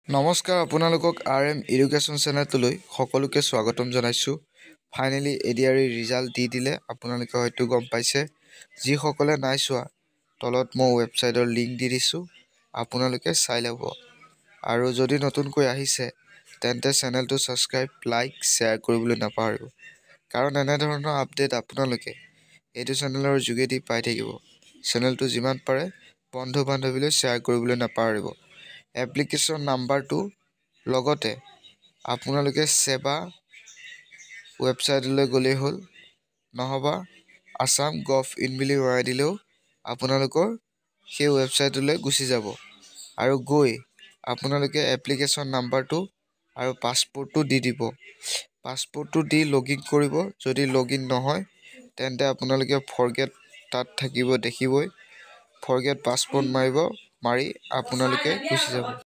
নমস্কাৰ আপোনালোকক RM education চেনেলটোলৈ সকলোকে স্বাগতম জনাইছোঁ। ফাইনেলি এডিআৰই ৰিজাল্ট দি দিলে। আপোনালোকে হয়তো গম পাইছে। যিসকলে নাই চোৱা তলত মই ৱেবছাইটৰ লিংক দি দিছোঁ, আপোনালোকে চাই ল'ব। আৰু যদি নতুনকৈ আহিছে তেন্তে চেনেলটো ছাবস্ক্ৰাইব, লাইক, শ্বেয়াৰ কৰিবলৈ নাপাহৰিব। কাৰণ এনেধৰণৰ আপডেট আপোনালোকে এইটো চেনেলৰ যোগেদি পাই থাকিব। চেনেলটো যিমান পাৰে বন্ধু বান্ধৱীলৈ শ্বেয়াৰ কৰিবলৈ নাপাহৰিব। এপ্লিকেশ্যন নাম্বাৰটো লগতে আপোনালোকে সেৱা ৱেবছাইটলৈ গ'লেই হ'ল, নহবা assam.gov.in বুলি ভৰাই দিলেও আপোনালোকৰ সেই ৱেবছাইটলৈ গুচি যাব। আৰু গৈ আপোনালোকে এপ্লিকেশ্যন নাম্বাৰটো আৰু পাছপৰ্টটো দি দিব। পাছপৰ্টটো দি লগইন কৰিব। যদি লগইন নহয় তেন্তে আপোনালোকে ফৰগেট তাত থাকিব, দেখিবই। ফৰগেট পাছপৰ্ট মাৰিব, মাৰি আপোনালোকে গুচি যাব।